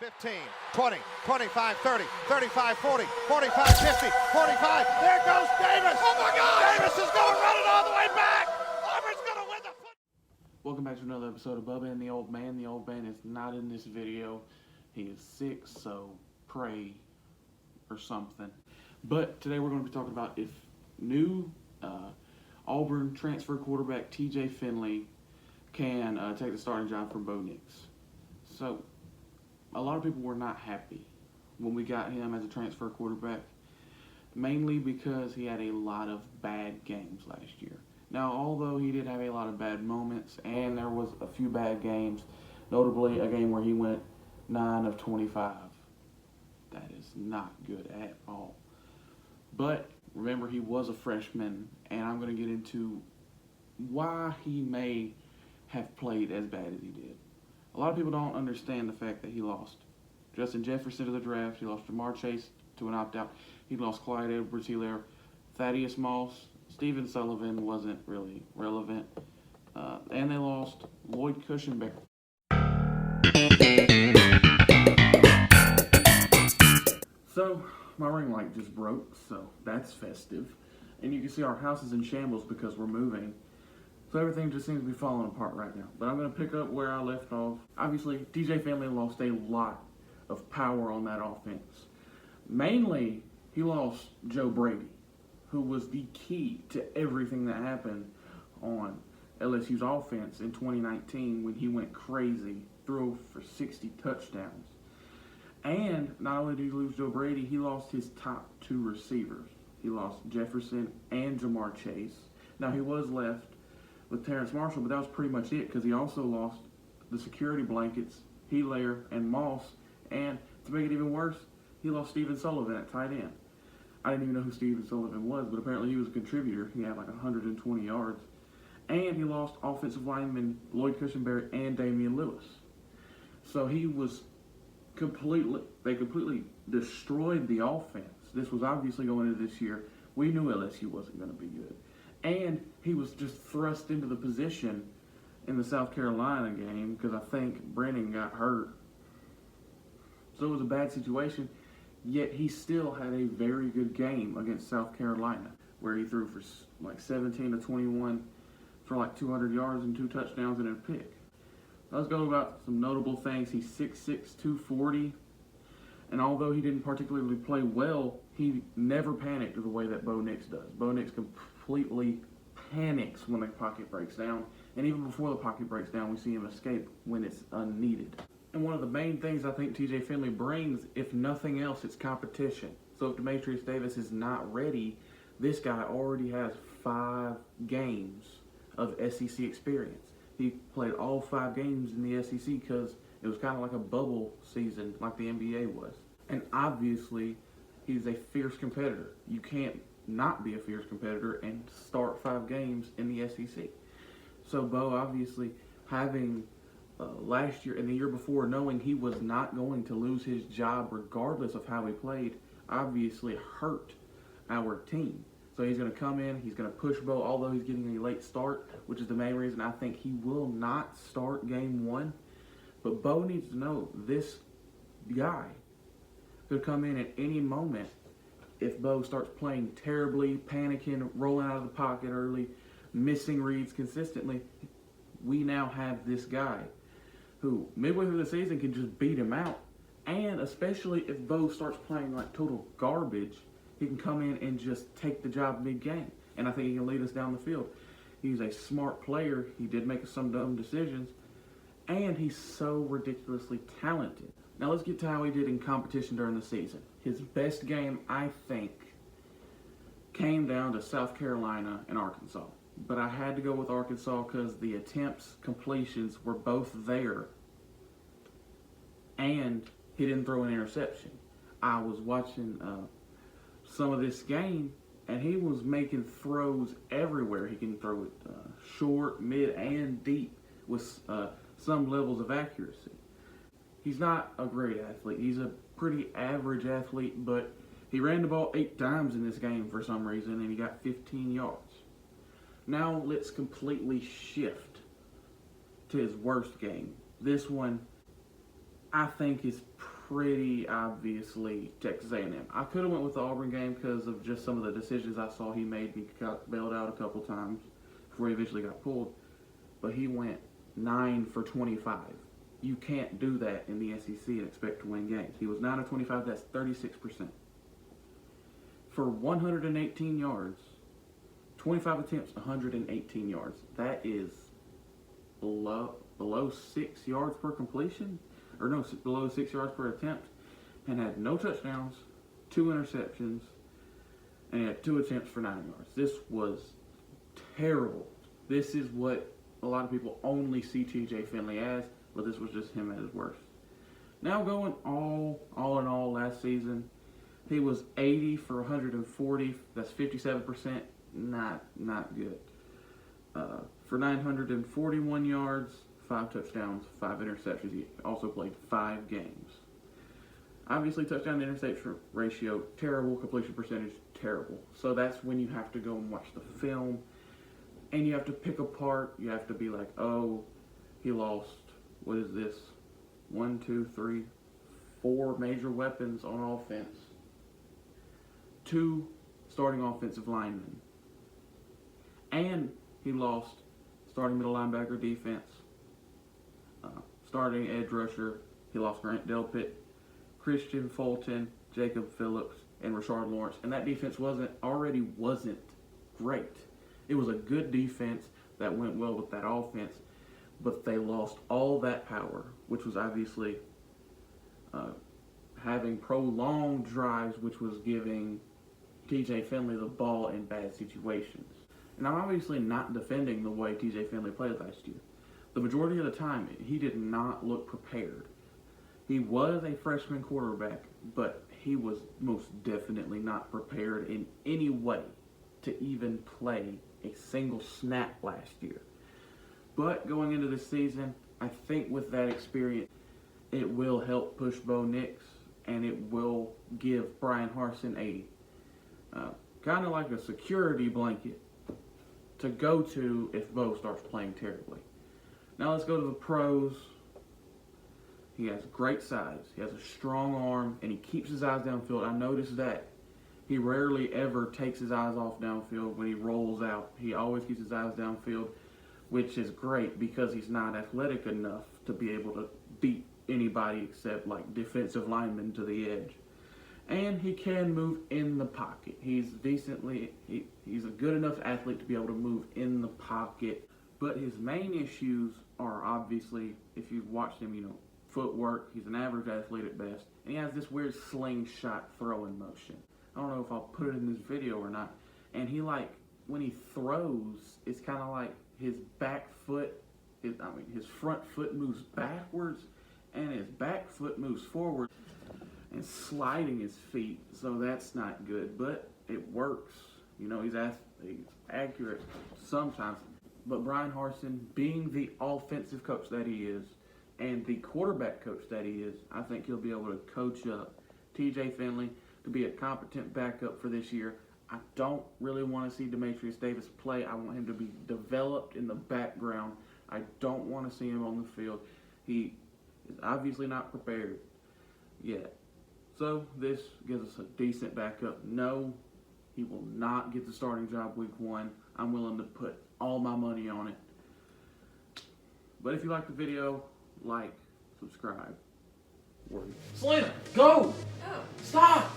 15, 20, 25, 30, 35, 40, 45, 50, 45. There goes Davis. Oh my God! Davis is going to run it all the way back. Auburn's going to win the foot. Welcome back to another episode of Bubba and the Old Man. The Old Man is not in this video. He is sick, so pray or something. But today we're going to be talking about if new Auburn transfer quarterback TJ Finley can take the starting job from Bo Nix. So, a lot of people were not happy when we got him as a transfer quarterback, mainly because he had a lot of bad games last year. Now, although he did have a lot of bad moments, and there was a few bad games, notably a game where he went 9 of 25. That is not good at all. But remember, he was a freshman, and I'm going to get into why he may have played as bad as he did. A lot of people don't understand the fact that he lost Justin Jefferson to the draft. He lost Jamar Chase to an opt-out. He lost Clyde Edwards-Helaire, Thaddeus Moss. Stephen Sullivan wasn't really relevant. And they lost Lloyd Cushenberry. So, my ring light just broke, so that's festive. And you can see our house is in shambles because we're moving. So everything just seems to be falling apart right now. But I'm going to pick up where I left off. Obviously, TJ Finley lost a lot of power on that offense. Mainly, he lost Joe Brady, who was the key to everything that happened on LSU's offense in 2019 when he went crazy, threw for 60 touchdowns. And not only did he lose Joe Brady, he lost his top 2 receivers. He lost Jefferson and Jamar Chase. Now, he was left with Terrence Marshall, but that was pretty much it because he also lost the security blankets, Helaire and Moss, and to make it even worse, he lost Stephen Sullivan at tight end. I didn't even know who Stephen Sullivan was, but apparently he was a contributor. He had like 120 yards. And he lost offensive lineman Lloyd Cushenberry and Damian Lewis. So he was they completely destroyed the offense. This was obviously going into this year. We knew LSU wasn't going to be good. And he was just thrust into the position in the South Carolina game because I think Brennan got hurt. So it was a bad situation, yet he still had a very good game against South Carolina where he threw for like 17 to 21 for like 200 yards and 2 touchdowns and a pick. Let's go about some notable things. He's 6'6", 240. And although he didn't particularly play well, he never panicked the way that Bo Nix does. Bo Nix completely panics when the pocket breaks down. And even before the pocket breaks down, we see him escape when it's unneeded. And one of the main things I think TJ Finley brings, if nothing else, it's competition. So if Demetrius Davis is not ready, this guy already has 5 games of SEC experience. He played all 5 games in the SEC because it was kind of like a bubble season like the NBA was. And obviously, he's a fierce competitor. You can't not be a fierce competitor and start 5 games in the SEC. So Bo, obviously, having last year and the year before, knowing he was not going to lose his job regardless of how he played, obviously hurt our team. So he's going to come in, he's going to push Bo, although he's getting a late start, which is the main reason I think he will not start game 1. But Bo needs to know this guy could come in at any moment if Bo starts playing terribly, panicking, rolling out of the pocket early, missing reads consistently. We now have this guy who midway through the season can just beat him out. And especially if Bo starts playing like total garbage, he can come in and just take the job mid-game. And I think he can lead us down the field. He's a smart player. He did make some dumb decisions. And he's so ridiculously talented. Now let's get to how he did in competition during the season. His best game, I think, came down to South Carolina and Arkansas. But I had to go with Arkansas because the attempts, completions were both there. And he didn't throw an interception. I was watching some of this game, and he was making throws everywhere. He can throw it short, mid, and deep with some levels of accuracy. He's not a great athlete. He's a pretty average athlete, but he ran the ball 8 times in this game for some reason, and he got 15 yards. Now let's completely shift to his worst game. This one, I think, is pretty obviously Texas A&M. I could have went with the Auburn game because of just some of the decisions I saw he made. He got bailed out a couple times before he eventually got pulled. But he went 9 for 25. You can't do that in the SEC and expect to win games. He was 9 of 25. That's 36%. For 118 yards, 25 attempts, 118 yards. That is below 6 yards per completion, or no, below 6 yards per attempt, and had no touchdowns, 2 interceptions, and he had 2 attempts for 9 yards. This was terrible. This is what a lot of people only see TJ Finley as, but this was just him at his worst. Now going all in all last season, he was 80 for 140. That's 57%. Not good. For 941 yards, 5 touchdowns, 5 interceptions. He also played 5 games. Obviously, touchdown to interception ratio, terrible. Completion percentage, terrible. So that's when you have to go and watch the film, and you have to pick apart. You have to be like, oh, he lost, what is this? 1, 2, 3, 4 major weapons on offense. 2 starting offensive linemen. And he lost starting middle linebacker defense, starting edge rusher. He lost Grant Delpit, Christian Fulton, Jacob Phillips, and Rashard Lawrence. And that defense wasn't great. It was a good defense that went well with that offense, but they lost all that power, which was obviously having prolonged drives, which was giving TJ Finley the ball in bad situations. And I'm obviously not defending the way TJ Finley played last year. The majority of the time, he did not look prepared. He was a freshman quarterback, but he was most definitely not prepared in any way to even play a single snap last year. But going into this season, I think with that experience, it will help push Bo Nix, and it will give Brian Harsin a kind of like a security blanket to go to if Bo starts playing terribly. Now let's go to the pros. He has great size. He has a strong arm, and he keeps his eyes downfield. I noticed that. He rarely ever takes his eyes off downfield when he rolls out. He always keeps his eyes downfield, which is great because he's not athletic enough to be able to beat anybody except like defensive linemen to the edge. And he can move in the pocket. He's a good enough athlete to be able to move in the pocket. But his main issues are obviously, if you've watched him, footwork. He's an average athlete at best. And he has this weird slingshot throwing motion. I don't know if I'll put it in this video or not. And he when he throws, it's kind of like his back foot, his front foot moves backwards and his back foot moves forward and sliding his feet. So that's not good, but it works. He's accurate sometimes. But Brian Harsin, being the offensive coach that he is, and the quarterback coach that he is, I think he'll be able to coach up TJ Finley to be a competent backup for this year. I don't really want to see Demetrius Davis play. I want him to be developed in the background. I don't want to see him on the field. He is obviously not prepared yet. So this gives us a decent backup. No, he will not get the starting job week 1. I'm willing to put all my money on it. But if you like the video, like, subscribe. Selena, go! Oh. Stop!